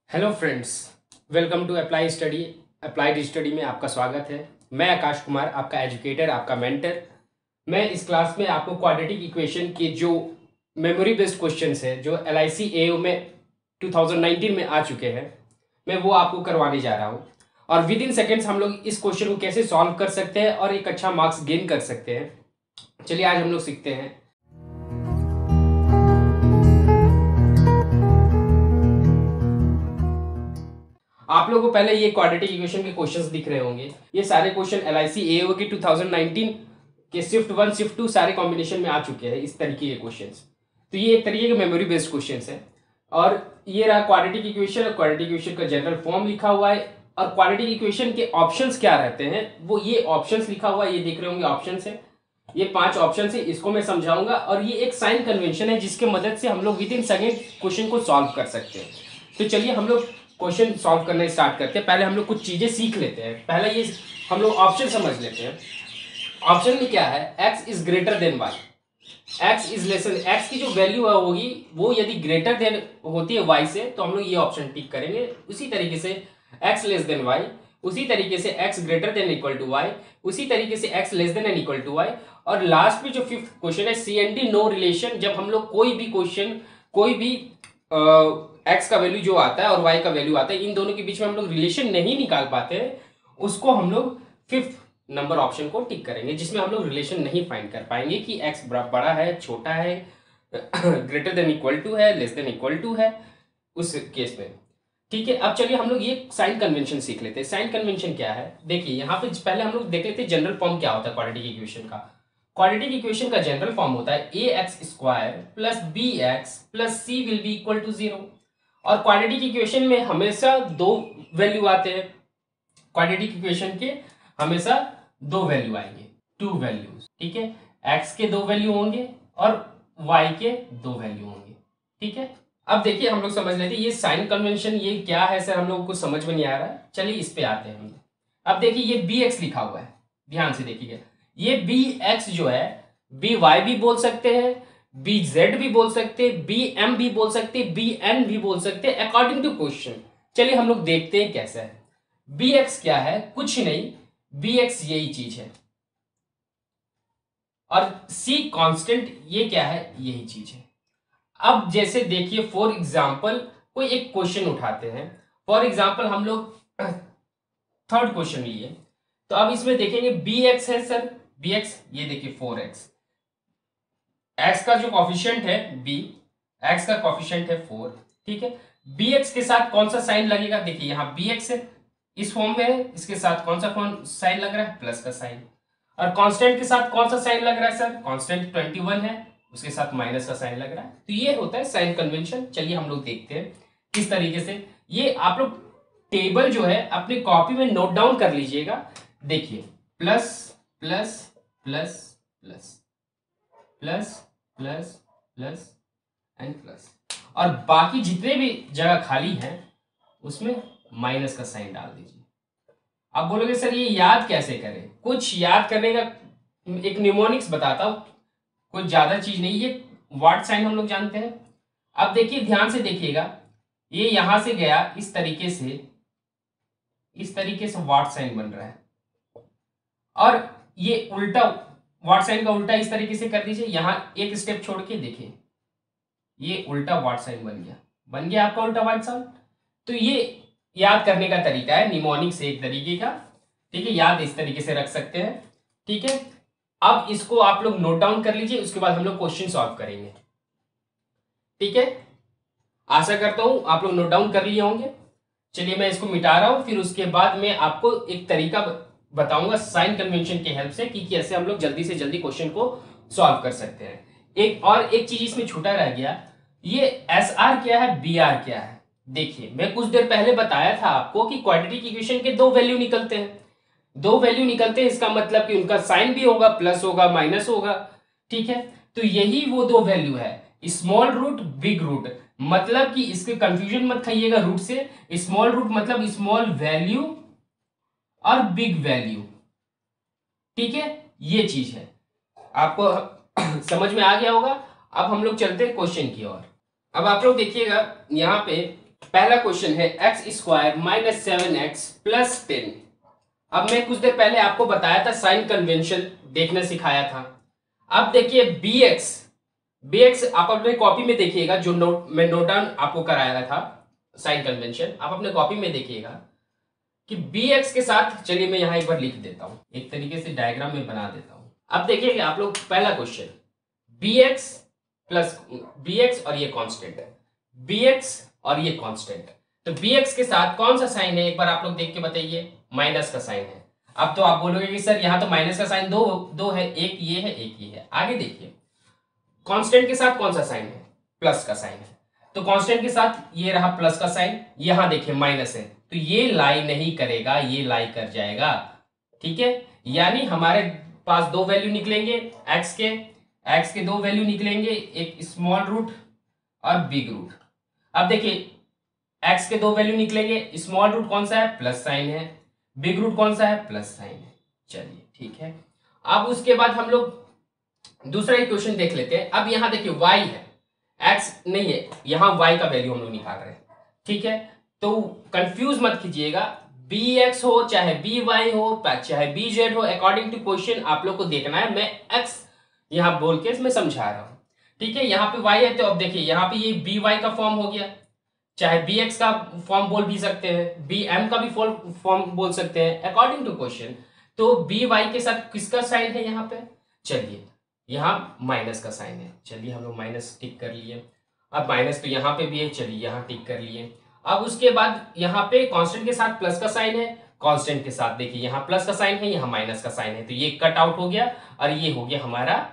Hello friends, welcome to applied study में आपका स्वागत है। मैं आकाश कुमार, आपका एजुकेटर, आपका मेंटर। मैं इस क्लास में आपको क्वाड्रेटिक इक्वेशन के जो मेमोरी बेस्ड क्वेश्चंस है जो LIC AO में 2019 में आ चुके हैं, मैं वो आपको करवाने जा रहा हूँ। और विद इन सेकेंड्स हम लोग इस क्वेश्चन को कैसे सॉल्व कर सकते हैं और एक अच्छा मार्क्स गेन कर सकते हैं। चलिए आज हम लोग सीखते हैं। आप लोगों को पहले ये क्वाड्रेटिक इक्वेशन के क्वेश्चंस दिख रहे होंगे। ये सारे क्वेश्चन LIC AO के 2019 के शिफ्ट 1 शिफ्ट 2 सारे कॉम्बिनेशन में आ चुके हैं। इस तरीके के क्वेश्चंस, तो ये एक तरीके के मेमोरी बेस्ड क्वेश्चंस है। और ये रहा क्वाड्रेटिक इक्वेशन, और क्वाड्रेटिक इक्वेशन का जनरल फॉर्म लिखा हुआ है। और क्वाड्रेटिक इक्वेशन के ऑप्शंस क्या रहते हैं, वो ये ऑप्शंस लिखा हुआ है, ये देख रहे होंगे ऑप्शंस है। ये 5 ऑप्शन है, इसको मैं समझाऊंगा। और ये एक साइन कन्वेंशन है जिसके मदद से हम लोग विद इन सेकेंड क्वेश्चन को सॉल्व कर सकते हैं। तो चलिए हम लोग क्वेश्चन सॉल्व करना स्टार्ट करते हैं। पहले हम लोग कुछ चीजें सीख लेते हैं। पहले ये हम लोग ऑप्शन समझ लेते हैं। ऑप्शन में क्या है, x is greater than y, x is lesson, x की जो वैल्यू होगी वो यदि ग्रेटर देन होती है y से, तो हम लोग ये ऑप्शन टिक करेंगे। उसी तरीके से x लेस देन y, उसी तरीके से x greater than equal to y, उसी तरीके से x less than and equal to y। और लास्ट में जो फिफ्थ क्वेश्चन है CND नो रिलेशन, जब हम लोग कोई भी क्वेश्चन, कोई भी x का वैल्यू जो आता है और y का वैल्यू आता है, इन दोनों के बीच में हम लोग रिलेशन नहीं निकाल पाते हैं, उसको हम लोग फिफ्थ नंबर ऑप्शन को टिक करेंगे, जिसमें हम लोग रिलेशन नहीं फाइंड कर पाएंगे कि x बड़ा है, छोटा है, ग्रेटर देन इक्वल टू है, लेस देन इक्वल टू है, उस केस में। ठीक है, अब चलिए हम लोग ये साइन कन्वेंशन सीख लेते हैं। साइन कन्वेंशन क्या है, देखिए यहाँ पे पहले हम लोग देख लेते हैं जनरल फॉर्म क्या होता है क्वाड्रेटिक इक्वेशन का। क्वाड्रेटिक इक्वेशन का जनरल फॉर्म होता है ax² plus bx plus c will be equal to 0। और क्वाड्रेटिक इक्वेशन में हमेशा दो वैल्यू आते हैं। क्वाड्रेटिक इक्वेशन के हमेशा दो वैल्यू आएंगे, टू वैल्यूज। ठीक है, x के दो वैल्यू होंगे और y के दो वैल्यू होंगे। ठीक है, अब देखिए हम लोग समझ लेते हैं ये साइन कन्वेंशन ये क्या है सर, हम लोग को समझ में नहीं आ रहा है। चलिए इस पे आते हैं हम। अब देखिए ये bx लिखा हुआ है, ध्यान से देखिएगा। ये bx जो है by भी बोल सकते हैं, bz भी बोल सकते हैं, bm भी बोल सकते हैं, bn भी बोल सकते हैं अकॉर्डिंग टू क्वेश्चन। चलिए हम लोग देखते हैं कैसा है। bx क्या है, कुछ नहीं, bx यही चीज है। और c कांस्टेंट ये क्या है, यही चीज है। अब जैसे देखिए फॉर एग्जांपल कोई एक क्वेश्चन उठाते हैं। फॉर एग्जांपल हम लोग थर्ड क्वेश्चन लिए, तो अब इसमें देखेंगे bx है सर, bx ये देखिए 4x, x का जो कॉफिशिएंट है b, x का कॉफिशिएंट है 4। ठीक है, bx के साथ कौन सा साइन लगेगा, देखिए यहाँ bx है, इस फॉर्म में है, इसके साथ कौन सा साइन लग रहा है, प्लस का साइन। और कांस्टेंट के साथ कौन सा साइन लग रहा है सर, कांस्टेंट 21 है, उसके साथ माइनस का साइन लग रहा है। तो ये होता है साइन कन्वेंशन। चलिए हम लोग देखते हैं किस तरीके से। ये आप लोग टेबल जो है अपनी कॉपी में नोट डाउन कर लीजिएगा। देखिए plus plus plus plus plus plus plus and plus, और बाकी जितने भी जगह खाली है उसमें माइनस का साइन डाल दीजिए। आप बोलोगे सर ये याद कैसे करें, कुछ याद करने का एक निमोनिक्स बताता हूं, कुछ ज्यादा चीज नहीं। ये वाट साइन हम लोग जानते हैं। अब देखिए ध्यान से देखिएगा, ये यहां से गया इस तरीके से वाट साइन बन रहा है, और ये उल्टा वाट साइन का उल्टा इस तरीके से कर दीजिए। यहां एक स्टेप छोड़ के देखिए, ये उल्टा वाट साइन बन गया आपका उल्टा वाट साइन। तो ये याद करने का तरीका है, निमोनिक से एक तरीके का। ठीक है, याद इस तरीके से रख सकते हैं। ठीक है, अब इसको आप लोग नोट डाउन कर लीजिए, उसके बाद हम लोग क्वेश्चन सॉल्व करेंगे। ठीक है, आशा करता हूं आप लोग नोट डाउन कर लिए होंगे। चलिए मैं इसको मिटा रहा हूं, फिर उसके बाद मैं आपको एक तरीका बताऊंगा साइन कन्वेंशन के हेल्प से कि कैसे हम लोग जल्दी से जल्दी क्वेश्चन को सॉल्व कर सकते हैं। एक चीज इसमें छूटा रह गया, ये SR क्या है, BR क्या है। देखिए मैं कुछ देर पहले बताया था आपको कि क्वाड्रेटिक इक्वेशन के दो वैल्यू निकलते हैं। दो वैल्यू निकलते हैं, इसका मतलब कि उनका साइन भी होगा, प्लस होगा, माइनस होगा। ठीक है, तो यही वो दो वैल्यू है, स्मॉल रूट बिग रूट। मतलब कि इसके कंफ्यूजन मत खाइएगा रूट से। स्मॉल रूट मतलब स्मॉल वैल्यू और बिग वैल्यू। ठीक है, ये चीज है, आपको समझ में आ गया होगा। अब हम लोग चलते हैं क्वेश्चन की ओर। अब आप लोग देखिएगा यहाँ पे पहला क्वेश्चन है x square minus 7x plus 10। अब मैं कुछ देर पहले आपको बताया था, साइन कन्वेंशन देखना सिखाया था। अब देखिए bx आप अपने कॉपी में देखिएगा, जो मैं नोट डाउन आपको कराया था साइन कन्वेंशन, आप अपने कॉपी में देखिएगा कि bx के साथ, चलिए मैं यहां एक बार लिख देता हूं, एक तरीके से डायग्राम में बना देता हूं। अब देखिए आप लोग, पहला क्वेश्चन bx प्लस bx और ये कांस्टेंट है, bx और ये कांस्टेंट, तो bx के साथ कौन सा साइन है एक बार आप लोग देख के बताइए, माइनस का साइन है। अब तो आप बोलोगे कि सर यहाँ तो माइनस का साइन दो है, एक ये है एक ये है। आगे देखिए कांस्टेंट के साथ कौन सा साइन है, प्लस का साइन है, तो कांस्टेंट के साथ ये रहा प्लस का साइन, यहां देखिए माइनस है, तो ये लाई नहीं करेगा, ये लाई कर जाएगा। ठीक है, यानी हमारे पास दो वैल्यू निकलेंगे एक्स के दो वैल्यू निकलेंगे, एक स्मॉल रूट और बिग रूट। अब देखिए एक्स के दो वैल्यू निकलेंगे, स्मॉल रूट कौन सा है, प्लस साइन है, बिग रूट कौन सा है, प्लस साइन है। चलिए ठीक है, अब उसके बाद हम लोग दूसरा एक क्वेश्चन देख लेते हैं। अब यहां देखिए y है, x नहीं है, यहां y का वैल्यू हम लोग निकाल रहे हैं। ठीक है, तो कंफ्यूज मत कीजिएगा, bx हो चाहे by हो चाहे bz हो, अकॉर्डिंग टू क्वेश्चन आप लोग को देखना है। मैं x यहां बोल के मैं समझा रहा हूं। ठीक है, यहाँ पे y है, तो अब देखिए यहाँ पे ये by का फॉर्म हो गया, चाहे bx का फॉर्म बोल भी सकते हैं, bm का भी फॉर्म बोल सकते हैं अकॉर्डिंग टू क्वेश्चन। तो by के साथ किसका साइन है यहाँ पे, चलिए यहाँ माइनस का साइन है, चलिए हम लोग माइनस टिक कर लिए। अब माइनस तो यहाँ पे भी है, चलिए यहाँ टिक कर लिए। अब उसके बाद यहाँ पे कांस्टेंट के साथ प्लस का साइन है, कांस्टेंट के साथ देखिए यहाँ प्लस का साइन है, यहाँ माइनस का साइन है, तो ये कट आउट हो गया और ये हो गया हमारा,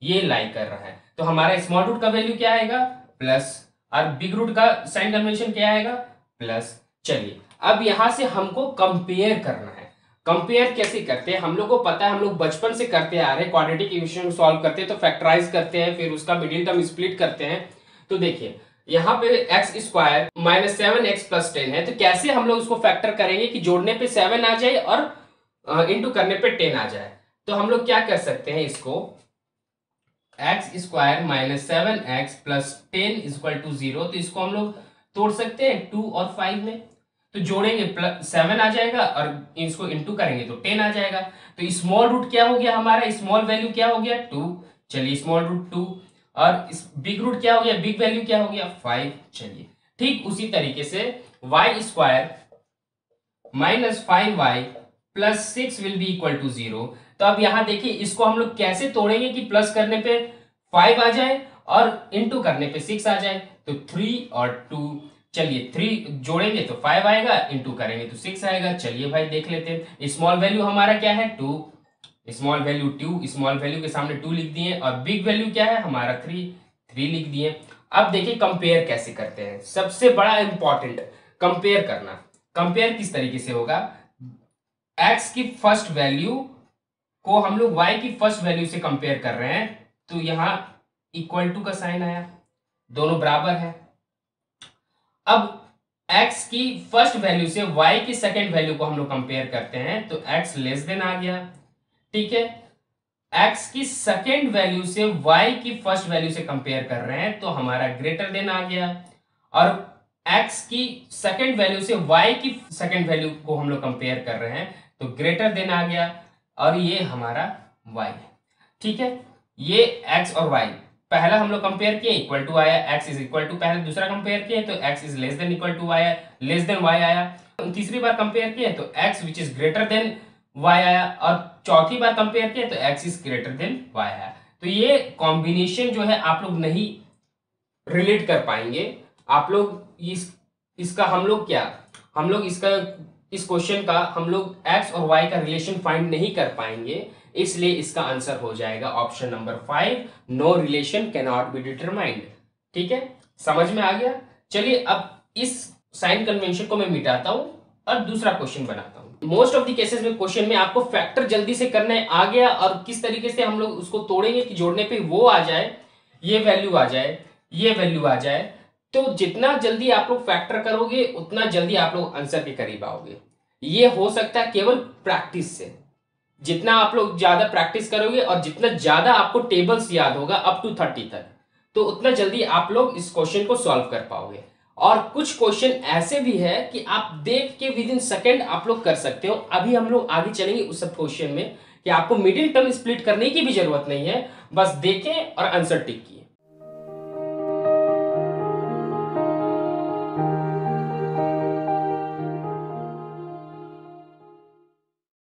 ये लाई कर रहा है। तो हमारा स्मॉल रूट का वैल्यू क्या आएगा, प्लस, और बिग रूट का साइन कन्वेंशन क्या आएगा, प्लस। चलिए अब यहां से हमको कंपेयर करना है। कंपेयर कैसे करते हैं, हम लोग को पता है, हम लोग बचपन से करते आ रहे हैं, क्वाड्रेटिक इक्वेशन सॉल्व करते हैं तो फैक्टराइज करते हैं, फिर उसका मिडिल टर्म स्प्लिट करते हैं। तो देखिए यहाँ पे x square minus 7x plus 10 है, तो कैसे हम लोग उसको फैक्टर करेंगे कि जोड़ने पे 7 आ जाए और इंटू करने पे 10 आ जाए। तो हम लोग क्या कर सकते हैं, इसको x square minus 7x plus 10 equal to 0, तो इसको हम लोग तोड़ सकते हैं 2 और 5 में, तो जोड़ेंगे 7 आ जाएगा और इसको इंटू करेंगे तो 10 आ जाएगा। तो स्मॉल रूट क्या हो गया हमारा, स्मॉल वैल्यू क्या हो गया 2, चलिए स्मॉल रूट 2, और बिग रूट क्या हो गया, बिग वैल्यू क्या हो गया 5। चलिए ठीक उसी तरीके से y square minus 5y plus 6 will be equal to 0। तो अब यहां देखिए इसको हम लोग कैसे तोड़ेंगे कि प्लस करने पे 5 आ जाए और इंटू करने पे 6 आ जाए, तो 3 और 2, चलिए 3 जोड़ेंगे तो 5 आएगा, इंटू करेंगे तो 6 आएगा। चलिए भाई देख लेते हैं, स्मॉल वैल्यू हमारा क्या है 2, स्मॉल वैल्यू 2, स्मॉल वैल्यू के सामने 2 लिख दिए, और बिग वैल्यू क्या है हमारा 3 लिख दिए। अब देखिए कंपेयर कैसे करते हैं, सबसे बड़ा इंपॉर्टेंट कंपेयर करना। कंपेयर किस तरीके से होगा, x की फर्स्ट वैल्यू को हम लोग y की फर्स्ट वैल्यू से कंपेयर कर रहे हैं, तो यहां इक्वल टू का साइन आया, दोनों बराबर है। अब x की फर्स्ट वैल्यू से y की सेकेंड वैल्यू को हम लोग कंपेयर करते हैं, तो x लेस देन आ गया। ठीक है, x की सेकेंड वैल्यू से y की फर्स्ट वैल्यू से कंपेयर कर रहे हैं, तो हमारा ग्रेटर देन आ गया, और x की सेकेंड वैल्यू से y की सेकेंड वैल्यू को हम लोग कंपेयर कर रहे हैं, तो ग्रेटर देन आ गया, और ये हमारा y है। ठीक है, ये x और y पहला हम लोग कंपेयर किए इक्वल टू आया, x इज इक्वल टू, पहले दूसरा कंपेयर किए तो x is less than equal to आया, लेस देन y आया। तीसरी बार कंपेयर किए तो x which is greater than y आया, और चौथी बार कंपेयर किए तो x is greater than y आया। तो ये कॉम्बिनेशन जो है आप लोग नहीं रिलेट कर पाएंगे, आप लोग इसका हम लोग इस क्वेश्चन का हम लोग x और y का रिलेशन फाइंड नहीं कर पाएंगे, इसलिए इसका आंसर हो जाएगा option number 5, no relation can not be determined. ठीक है, समझ में आ गया। चलिए अब इस साइन कन्वेंशन को मैं मिटाता हूं और दूसरा क्वेश्चन बनाता हूं। मोस्ट ऑफ द केसेस में क्वेश्चन में आपको फैक्टर जल्दी से करना है, आ गया, और किस तरीके से हम लोग उसको तोड़ेंगे कि जोड़ने पे वो आ जाए, ये वैल्यू आ जाए, ये वैल्यू आ जाए। तो जितना जल्दी आप लोग फैक्टर करोगे उतना जल्दी आप लोग आंसर के करीब आओगे। ये हो सकता है केवल प्रैक्टिस से, जितना आप लोग ज्यादा प्रैक्टिस करोगे और जितना ज्यादा आपको टेबल्स याद होगा अप टू 30 तक, तो उतना जल्दी आप लोग इस क्वेश्चन को सॉल्व कर पाओगे। और कुछ क्वेश्चन ऐसे भी है कि आप देख के विद इन सेकेंड आप लोग कर सकते हो। अभी हम लोग आगे चलेंगे उस सब क्वेश्चन में कि आपको मिडिल टर्म स्प्लिट करने की भी जरूरत नहीं है, बस देखें और आंसर टिक किए।